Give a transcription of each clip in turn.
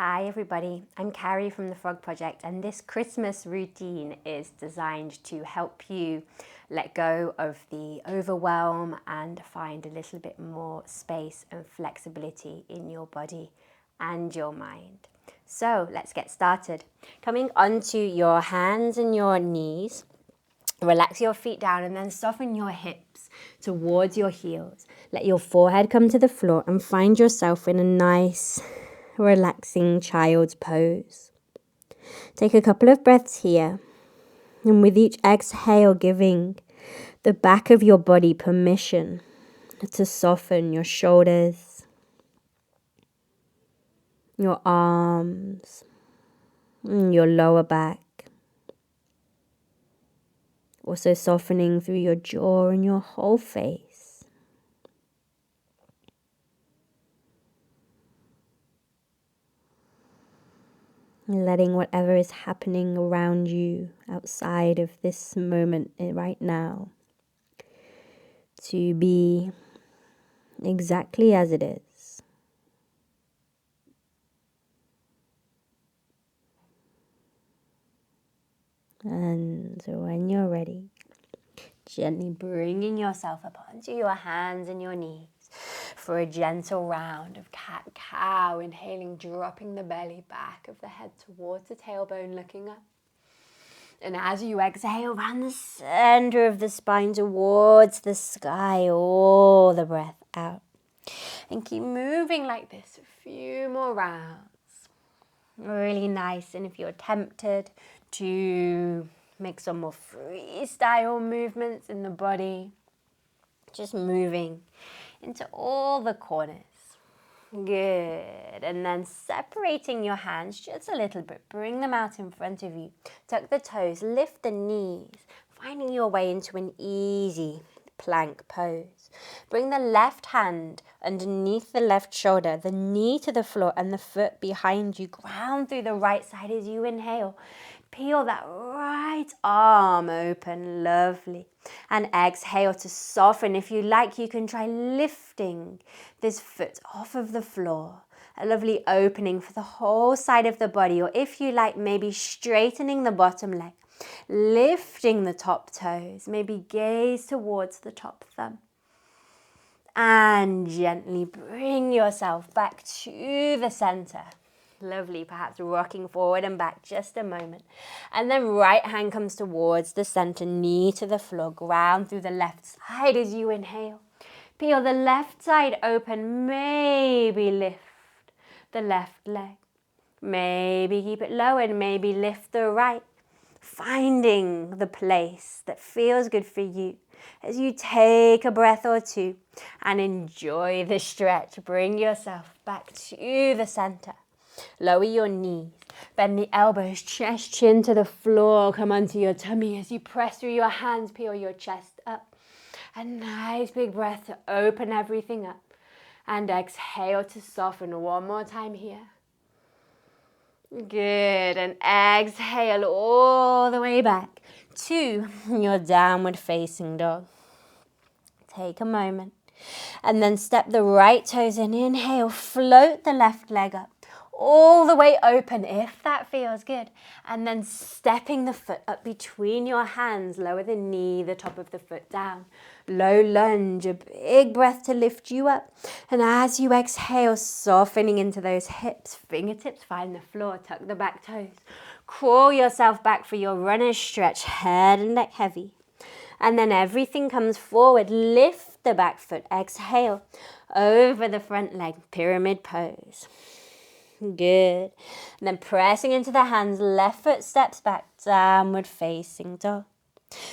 Hi everybody, I'm Carrie from the Frog Project, and this Christmas routine is designed to help you let go of the overwhelm and find a little bit more space and flexibility in your body and your mind. So let's get started. Coming onto your hands and your knees, relax your feet down and then soften your hips towards your heels. Let your forehead come to the floor and find yourself in a nice relaxing child's pose. Take a couple of breaths here, and with each exhale giving the back of your body permission to soften your shoulders, your arms, and your lower back. Also softening through your jaw and your whole face. Letting whatever is happening around you outside of this moment right now to be exactly as it is. And so when you're ready, gently bringing yourself up onto your hands and your knees for a gentle round of cat-cow, inhaling, dropping the belly back of the head towards the tailbone, looking up. And as you exhale, round the center of the spine towards the sky, all the breath out. And keep moving like this a few more rounds. Really nice. And if you're tempted to make some more freestyle movements in the body, just moving into all the corners. Good. And then separating your hands just a little bit. Bring them out in front of you. Tuck the toes, lift the knees, finding your way into an easy plank pose. Bring the left hand underneath the left shoulder, the knee to the floor and the foot behind you. Ground through the right side as you inhale. Peel that right arm open, lovely. And exhale to soften. If you like, you can try lifting this foot off of the floor. A lovely opening for the whole side of the body. Or if you like, maybe straightening the bottom leg. Lifting the top toes. Maybe gaze towards the top thumb. And gently bring yourself back to the center. Lovely, perhaps rocking forward and back just a moment. And then right hand comes towards the center, knee to the floor, ground through the left side as you inhale. Peel the left side open, maybe lift the left leg. Maybe keep it low and maybe lift the right. Finding the place that feels good for you as you take a breath or two and enjoy the stretch. Bring yourself back to the center. Lower your knees, bend the elbows, chest, chin to the floor. Come onto your tummy as you press through your hands, peel your chest up. A nice big breath to open everything up. And exhale to soften. One more time here. Good. And exhale all the way back to your downward facing dog. Take a moment. And then step the right toes in. Inhale, float the left leg up. All the way open if that feels good. And then stepping the foot up between your hands, lower the knee, the top of the foot down. Low lunge, a big breath to lift you up. And as you exhale, softening into those hips, fingertips find the floor, tuck the back toes. Crawl yourself back for your runner's stretch, head and neck heavy. And then everything comes forward, lift the back foot, exhale, over the front leg, pyramid pose. Good. And then pressing into the hands, left foot steps back, downward facing dog.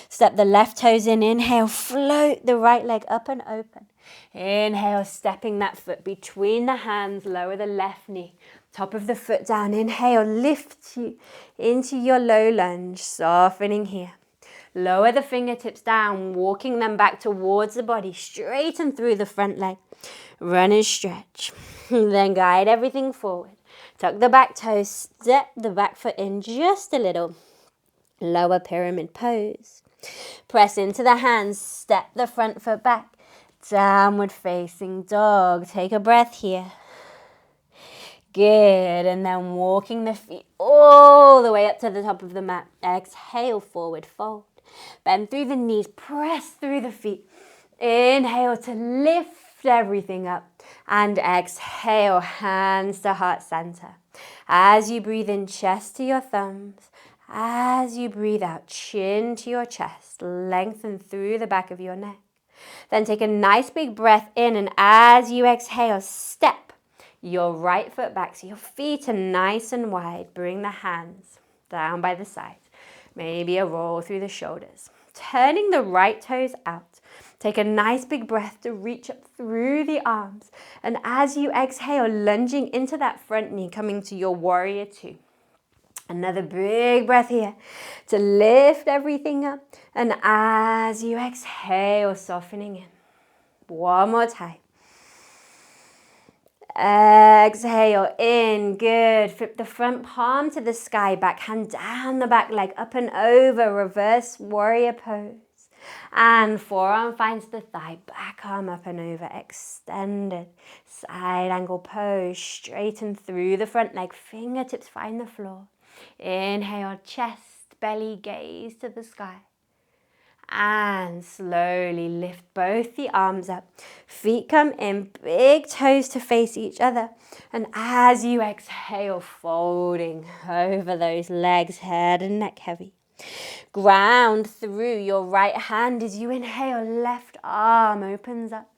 Step the left toes in, inhale, float the right leg up and open. Inhale, stepping that foot between the hands, lower the left knee, top of the foot down. Inhale, lift you into your low lunge, softening here. Lower the fingertips down, walking them back towards the body, straighten through the front leg. Runner's stretch. Then guide everything forward. Tuck the back toes, step the back foot in just a little. Lower pyramid pose. Press into the hands, step the front foot back. Downward facing dog. Take a breath here. Good. And then walking the feet all the way up to the top of the mat. Exhale, forward fold. Bend through the knees, press through the feet. Inhale to lift everything up. And exhale, hands to heart center. As you breathe in, chest to your thumbs. As you breathe out, chin to your chest. Lengthen through the back of your neck. Then take a nice big breath in, and as you exhale, step your right foot back so your feet are nice and wide. Bring the hands down by the sides. Maybe a roll through the shoulders. Turning the right toes out. Take a nice big breath to reach up through the arms. And as you exhale, lunging into that front knee, coming to your warrior two. Another big breath here to lift everything up. And as you exhale, softening in. One more time. Exhale in, good. Flip the front palm to the sky, back hand down the back leg, up and over, reverse warrior pose. And forearm finds the thigh, back arm up and over, extended. Side angle pose, straighten through the front leg, fingertips find the floor. Inhale, chest, belly, gaze to the sky. And slowly lift both the arms up. Feet come in, big toes to face each other. And as you exhale, folding over those legs, head and neck heavy. Ground through your right hand as you inhale, left arm opens up.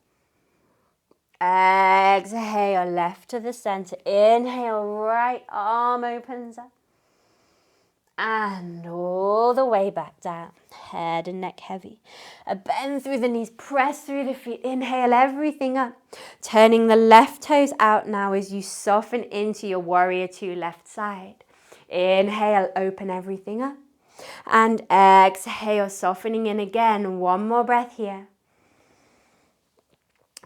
Exhale, left to the center. Inhale, right arm opens up. And all the way back down, head and neck heavy. A bend through the knees, press through the feet. Inhale everything up. Turning the left toes out now as you soften into your warrior two left side. Inhale, open everything up. And exhale, softening in again. One more breath here.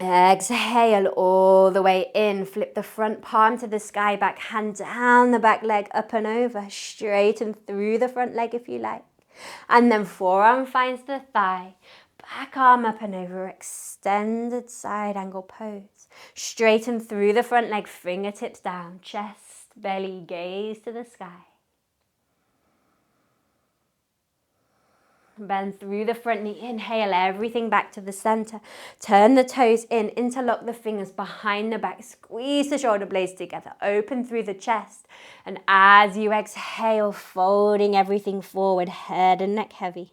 Exhale all the way in. Flip the front palm to the sky, back hand down the back leg, up and over. Straighten through the front leg if you like. And then forearm finds the thigh. Back arm up and over, extended side angle pose. Straighten through the front leg, fingertips down, chest, belly, gaze to the sky. Bend through the front knee, inhale everything back to the center. Turn the toes in, interlock the fingers behind the back, squeeze the shoulder blades together, open through the chest. And as you exhale, folding everything forward, head and neck heavy.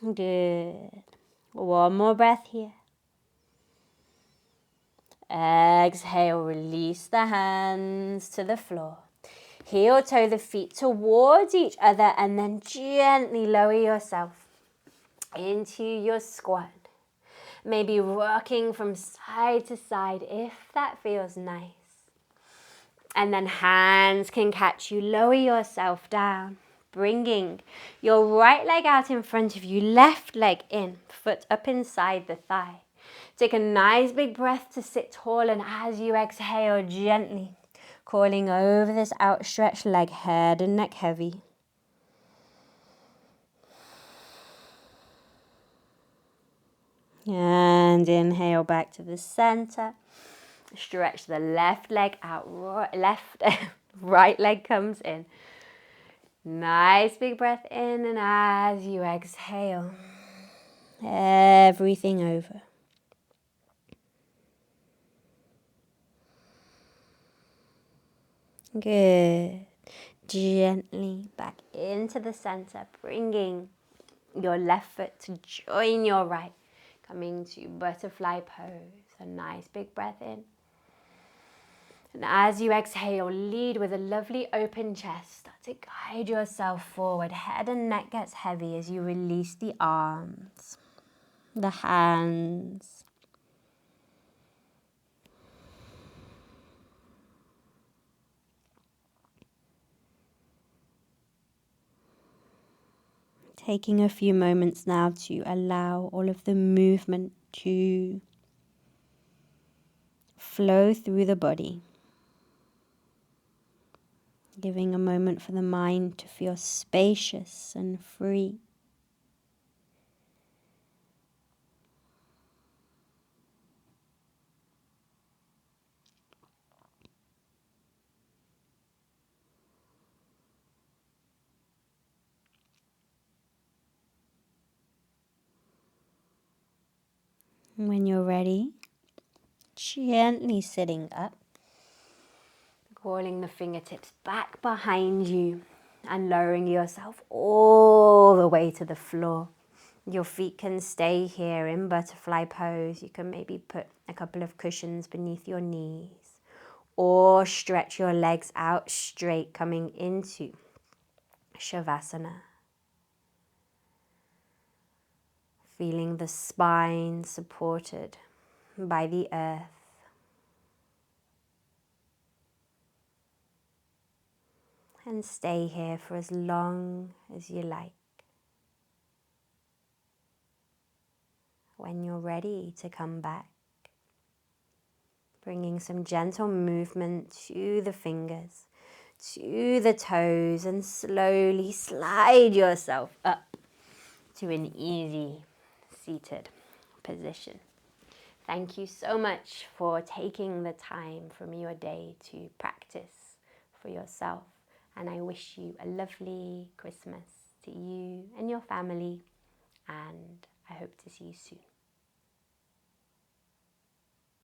Good. One more breath here. Exhale, release the hands to the floor. Heel toe the feet towards each other and then gently lower yourself into your squat. Maybe rocking from side to side if that feels nice. And then hands can catch you. Lower yourself down, bringing your right leg out in front of you, left leg in, foot up inside the thigh. Take a nice big breath to sit tall, and as you exhale, gently calling over this outstretched leg, head and neck heavy. And inhale back to the center. Stretch the left leg out, right leg comes in. Nice big breath in, and as you exhale, everything over. Good. Gently back into the center, bringing your left foot to join your right. Coming to butterfly pose. A nice big breath in. And as you exhale, lead with a lovely open chest. Start to guide yourself forward. Head and neck gets heavy as you release the arms, the hands. Taking a few moments now to allow all of the movement to flow through the body. Giving a moment for the mind to feel spacious and free. When you're ready, gently sitting up, calling the fingertips back behind you and lowering yourself all the way to the floor. Your feet can stay here in butterfly pose. You can maybe put a couple of cushions beneath your knees or stretch your legs out straight coming into Shavasana. Feeling the spine supported by the earth. And stay here for as long as you like. When you're ready to come back, bringing some gentle movement to the fingers, to the toes, and slowly slide yourself up to an easy seated position. Thank you so much for taking the time from your day to practice for yourself, and I wish you a lovely Christmas to you and your family, and I hope to see you soon.